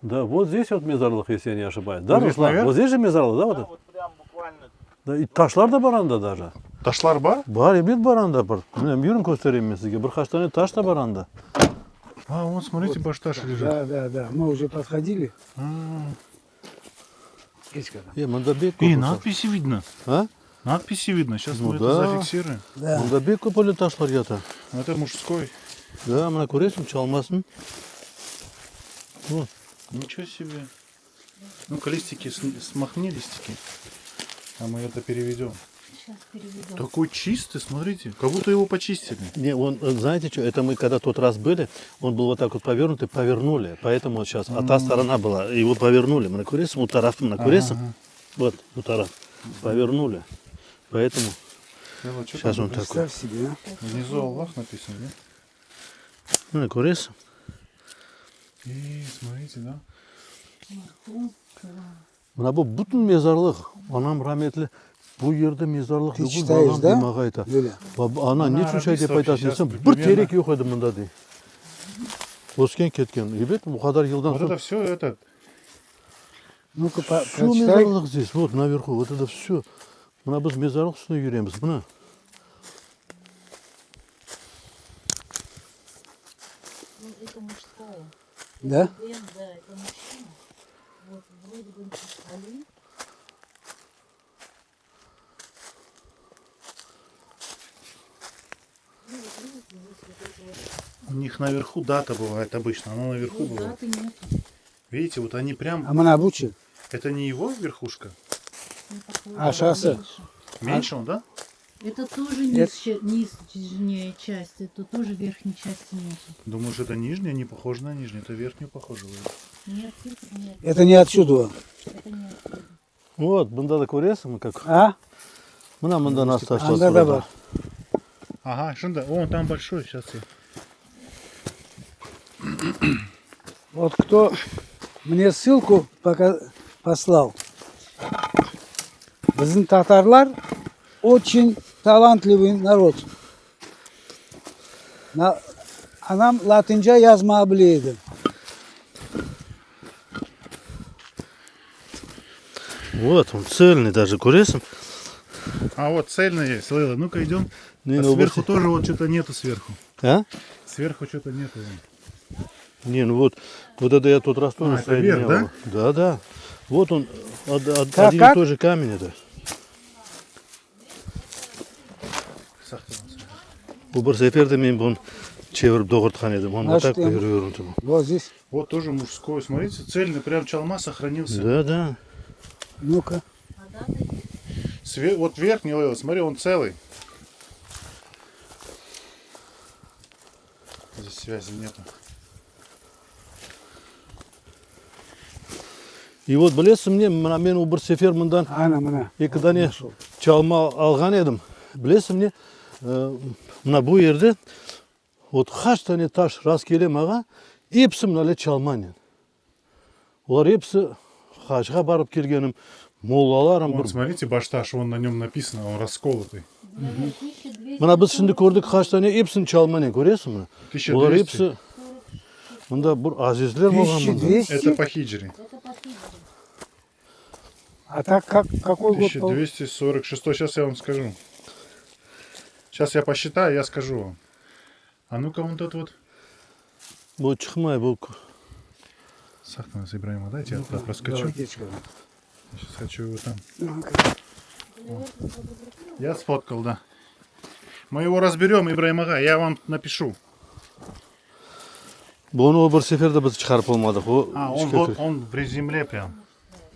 Да, вот здесь вот мезарлық, если я не ошибаюсь. Да, Здесь Руслан? наверх? Вот здесь же мезарлық, да, вот Да, это? вот прям буквально. Да, и ташлар да бар анда даже. Ташлар бар? Бар, емет бар анда бар. Міне, бүйірін көстерейін мен сізге. Бір қаштане таш та бар анда. А, вон, смотрите, башташ лежит. Да. Мы уже подходили. Мында бек И көп. надписи видно. А? Надписи видно. Сейчас Ну мы да. это зафиксируем. Да. Мында бек көп өлі ташлар ята. Это мужской. Да, мына көресің, çalmasın. Вот. Ничего себе. Ну-ка, листики, смахни листики. А мы это переведем. Сейчас переведу. Такой чистый, смотрите. Как будто его почистили. Не, он, знаете что, это мы когда тот раз были, он был вот так вот повернутый, повернули. Поэтому вот сейчас, а та сторона была, его повернули. Мы на куресом, у тарафа на куресом. Вот, у тараф. Повернули. Поэтому сейчас он такой. Представь себе, а? Внизу Аллах написан, да? Ну, на куресом. И смотрите, да? Мына бұл бүтін мезарлық, анам рахметлі, бұл жерде мезарлық Ты бүгін читаешь, балам да? демаға айта. Юля. Ана не случай деп айтасың десем, бір терек yok еді мұнда дей. Өскен кеткен. Ребят, бұл қадар жылдан Вот соң это все это. Ну-ка, все прочитай. мезарлық здесь, вот наверху, вот это все. Мына біз мезарлық үстіне жүреміз, мына. Ну, это мужское. Да? Бен, да, это мужчина. Вот вроде бы Али. Ну, вот видите, здесь вот эти вот У них наверху дата бывает обычно. Она наверху бывает. даты нет. Видите, вот они прям... А мы на Буче? Это не его верхушка? Не похоже. А шоссе? Меньше он, да? Это тоже Нет. нижняя часть, это тоже верхней части нет. Думаешь, это нижняя? Не похоже на нижнюю. Это верхнюю похоже. Нет, цифр нет. Это не отсюда. Это не отсюда. Вот, бұнда да көресің, как. А? Мына мұнда нас ташлар. Анда да бар. Ага, шында. О, там большой. Сейчас я... Вот кто мне ссылку послал. Біздің татарлар очень талантливый народ. Анам латынша yazma біледі. Вот, он цельный даже, көресің. А вот цельный есть. Лейла, ну-ка идем. Не, А ну, сверху вот- тоже вот что-то нету сверху. А? Сверху что-то нету. Не, ну вот это я тот раз тоже это вверх, соединял. Да. Вот он, Как, один как? и тот же камень это. Бұл сеферде мен бұны чеверіп доғыртқан едім. Он вот так Значит, көріп. Вот здесь. Вот тоже мужской. Смотрите, цельный. Прям чалма сохранился. Да. Ну-ка. Вот верхний Лейла, смотри, он целый. Здесь связи нету. И вот білесің мне, мен ол бір сефер мындан Ана, мына. екі дане чалма алған едім. Білесің мне, мына бұл жерде вот қаштане таш раз келе маға, епсі мыналы чалманен. Олар епсі хажға барып келгенім, моллаларым Вон, бір. смотрите, башташ, вон на нем написано, он расколотый. Мына біз şimdi көрдік қаштане епсін чалманен, көресің мына? 1200. Олар епсі, мында бір азизлер болған мында. 1200. Это по хиджри. Это последний. А так какой год? 1246. Сейчас я вам скажу. Сейчас я посчитаю, я скажу вам. А ну-ка вон тот вот. Бұл шықмай, бұл. Сахтана Ибраима, дайте я туда проскочу. Давайте. Сейчас хочу его там. Ну-ка. Я сфоткал, да. Мы его разберем, Ибраим Ага, я вам напишу. Бұны бір сеферде біз шығарып болмадық. А, он при земле прям.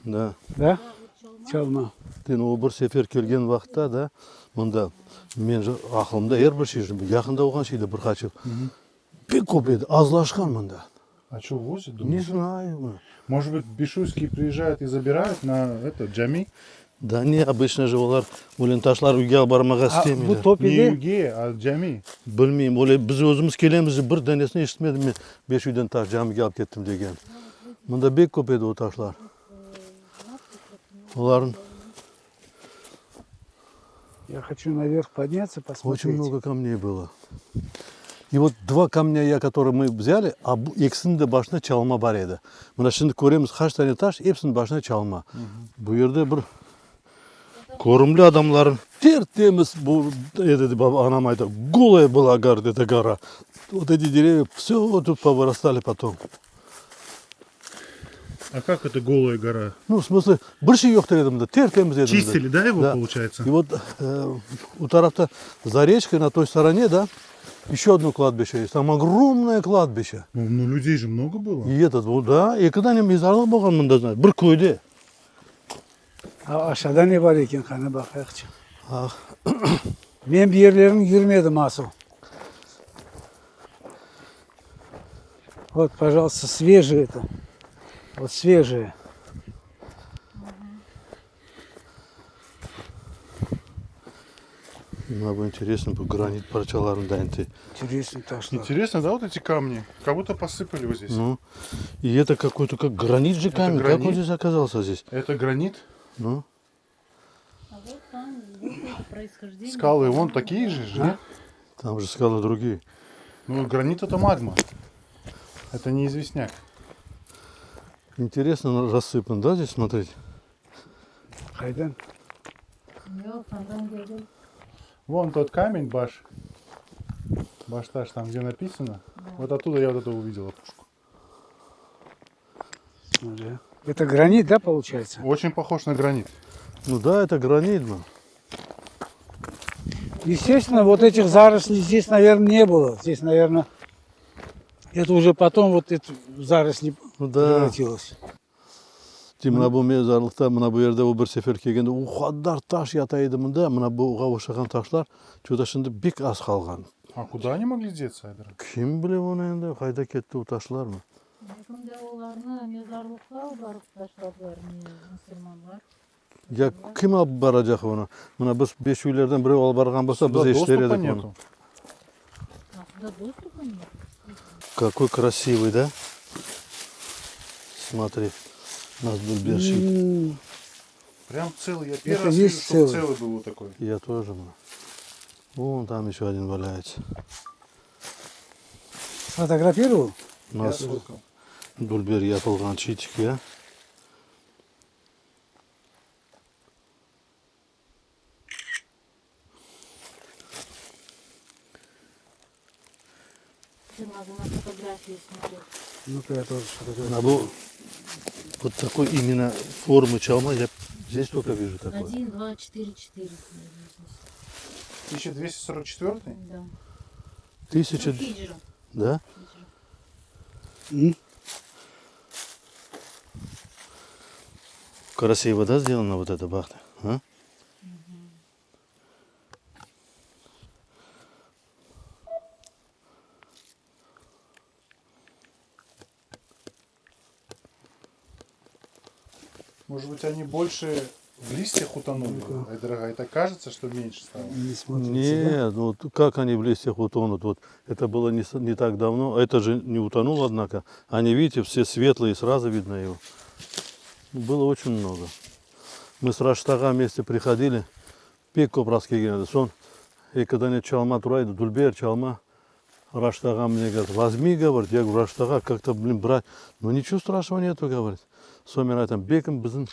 Да. Да? Чалма. Ол бір сефер келген уақытта, да, мұнда мен ақылымда бір шей жүрмін. Яқында оған шейді бір қачып. Бек көп еді, азлашқан мұнда. А что, возят, Не думаешь? знаю. Может быть, бишуйские приезжают и забирают на это, джами? Да не, обычно же олар өлен ташлар үйге бармаға А бұл істемейді. Не топиде юге, а джами. Білмеймін, олай біз өзіміз келеміз, бір дәнесін естімедім мен 5 үйден таш жамыға алып кеттім деген. Мұнда бек көп еді о ташлар. Оларын я хочу наверх подняться, очень посмотреть. много камней было. И вот два камня, которые мы взяли, а ikisinin de başına çalma бар еді. Мына şimdi көреміз қаштане таш, hepsinin başına çalma. Bu yerde bir көрімлі адамлардың тертеміз бұл еді баба анам айтады, голая была эта гора. Вот эти деревья все тут повырастали потом. А как это голая гора? Ну, в смысле, больше yok dedim de, tertemiz dedim de. Чистили, да, его, Да. получается? И вот у тарafta за речкой на той стороне, да, еще одно кладбище есть. Там огромное кладбище. Ну, людей же много было. И этот, вот, да, и когда они мезарлық болған мында знать, бір көйде. Aşağıda ne var ekan qani baqayықшы. Ah, Men bu yerlerini yürümedim asıl. Вот, пожалуйста, свежие это. Вот свежие. Мне было интересно, bu granit parçalarında enti. Интересный ташлар. Интересно, да, вот эти камни? Как будто посыпали вот здесь. Ну, и это какой-то как гранит же камень. Как он гранит? здесь оказался здесь? Это гранит. Ну, А вот там вот это происхождение. Скалы вон такие же, нет? там же скалы другие. Ну, гранит это магма. Это не известняк. Интересно рассыпан, да, здесь смотреть? Қайдан? Yok, ondan geldim. Вон тот камень, Башташ, там где написано. Вот оттуда я вот это увидел опушку. Смотри. Это гранит, да, получается? Очень похож на гранит. Ну да, это гранит, ну. Естественно, вот этих зарослей здесь, наверное, не было. Здесь, наверное, это уже потом вот эти заросли Ну да. превратилось. Мына бұл мезарлықта, мына бұл жерде бір сефер келгенде, қадар таш ятайды мында, мына бұға ошаған ташлар, что-то şimdi бек аз қалған. А куда они могли деться, Айдар? Кім біле оны енді, қайда кетті бұл ташлар ма? Yakında olanı mezarlıkta barıp taşladılar Müslümanlar. Я кім алып барacak оны? Мына біз 5 үйлерден біреу алып барған болса, Сюда біз ештер доступа едік оны. нету. А сюда доступа нет? Какой красивый, да? Смотри, у нас был бершик. Прям целый. Я первый раз есть вижу, чтобы целый. целый был вот такой. Я тоже. Вон там еще один валяется. Сфотографировал? У нас Дульбер yapılған читик, я. Ты могу на фотографии смотреть. Ну-ка я тоже сфотографирую. На бұл вот такой именно формы чалма я здесь только вижу такой. 1, 2, 4, 4. 1244? Да. 1000, Хиджра. да? Хиджра. Красиво, да, сделана вот эта бахта? А? Может быть, они больше в листьях утонули? Айдар, это кажется, что меньше стало? Не смотрится, да? Нет, ну вот как они в листьях утонут? Вот это было не так давно. Это же не утонуло, однако. Они, видите, все светлые, сразу видно его. Было очень много. Мы с Раштага вместе приходили. Пек көп раз келген еді. Сон, когда нет чалма турайды, Дульбер, чалма. Раштага мне говорит, возьми, говорит. Я говорю, Раштага, как-то, брать. Ну ничего страшного нету, говорит. Сон мен айтам, бекім біздің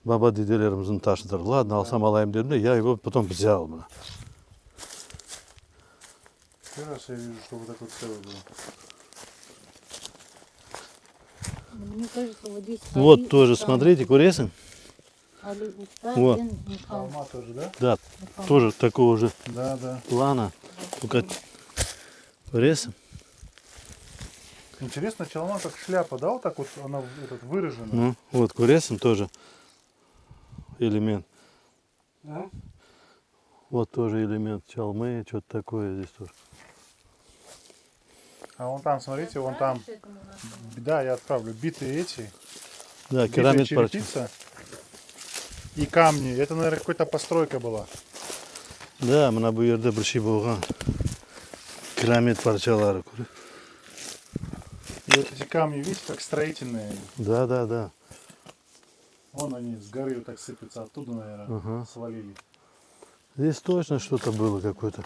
баба деделеріміздің ташыдыр. Ладно, алсам алайым дедім де, я его потом взял. Мына. Первый раз я вижу, что вот такой целый был. Мне кажется, вот здесь... Вот тоже, смотрите, куресин. Вот. Холма тоже, да? Да, тоже такого же Да, да. плана. Только куресин. Интересно, чалма как шляпа, да? Вот так вот она выражена. Ну, вот куресин тоже элемент. А? Вот тоже элемент чалмы, что-то такое здесь тоже. А вон там, смотрите, вон там. Да, я отправлю. Битые эти. Да, Битая керамид парча. черепица. И камни. Это, наверное, какая-то постройка была. Да, мына bu yerде bir şey болған. Керамид парчалары. И вот эти камни, видите, как строительные. Да, да, да. Вон они с горы вот так сыпятся. Оттуда, наверное, Ага. свалили. Здесь точно что-то было какое-то.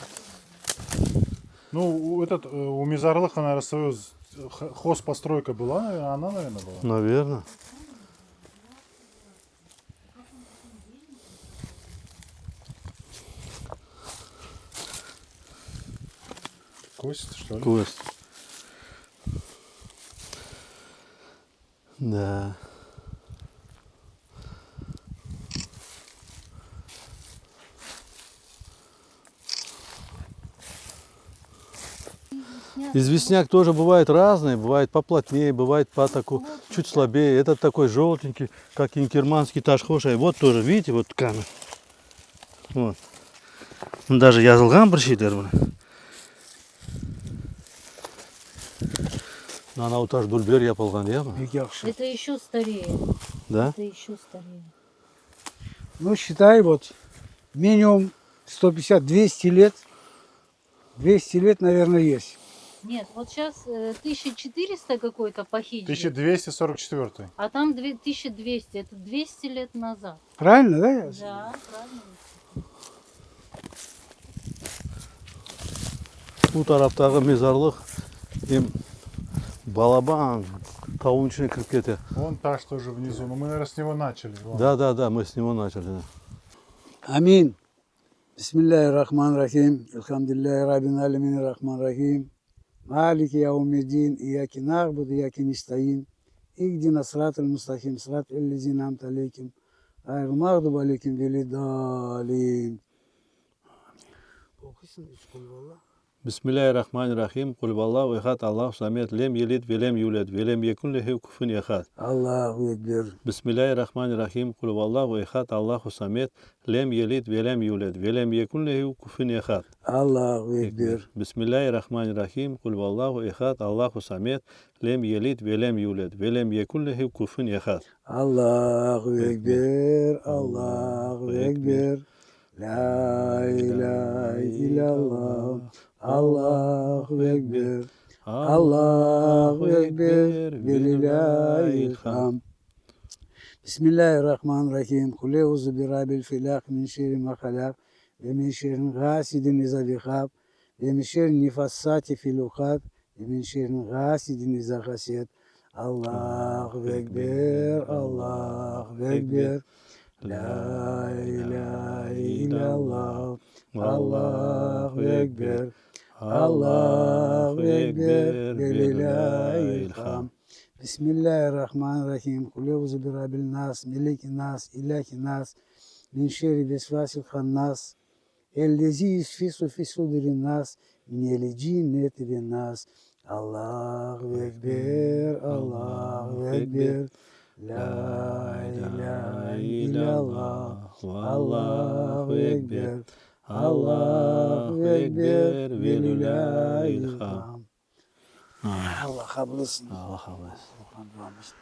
Ну, у Мизарлыха, наверное, свою хозпостройка была, наверное, она, наверное, была. Наверное. Кость, что ли? Кость. Да. Известняк тоже бывает разный, бывает поплотнее, бывает чуть слабее. Этот такой желтенький, как инкерманский ташхоша. И вот тоже, видите, вот камера. Вот. Даже язылган бір шейлер. Анау таш дульбер япылган, иә ма? Бек яхшы. Это еще старее. Да? Это еще старее. Ну, считай, вот, минимум 150-200 лет. 200 лет, наверное, есть. Нет, вот сейчас 1400 какой-то по хиджре, 1244. а там 1200. Это 200 лет назад. Правильно, да? я? Да, правильно. Bu taraftағы мезарлық им балабан тауының ішіне кіріп кетті. Вон таш тоже внизу. Ну, мы, наверное, с него начали. Вон. Да, мы с него начали. Да. Амин. Бисмиллахир-рахманир-рахим. Элхамдулиллахи раббил алямин рахман-рахим. Малики яумиддин. Ияки нa'буду, ияки нестаин. Ихдина сиратал мустақим. Сиратал лазина ан'амта алейхим. Гайрил мағдуби алейхим валиддалин. Оқисың, ишкулвалла. Бисмиллахир-рахманир-рахим. Куль валлаху эхад, Аллаху самед, лем елид, велем юлед, велем якун леху куфун яхад. Аллаху экбер. Бисмиллахир-рахманир-рахим. Куль валлаху эхад, Аллаху самед, лем елид, велем юлед, велем якун леху куфун яхад. Аллаху экбер. Бисмиллахир-рахманир-рахим. Куль валлаху эхад, Аллаху самед, лем елид, велем юлед, велем якун леху куфун яхад. Аллаху экбер. Аллаху экбер. لا إله إلا الله الله أكبر الله أكبر ولله الحمد بسم الله الرحمن الرحيم قل أعوذ برب الفلق من شر ما خلق ومن شر غاسق إذا وقب ومن شر النفاثات في العقد ومن شر غاسق إذا حسد الله أكبر الله أكبر لا إله إلا الله الله أكبر الله أكبر ولله الحمد بسم الله الرحمن الرحيم قل أعوذ برب الناس ملك الناس إله الناس من شر الوسواس الخناس الذي يوسوس في صدور الناس من الجنة والناس الله أكبر الله أكبر لا إله إلا الله الله أكبر الله أكبر ولله الحمد. Allah kabul etsin. Allah kabul etsin.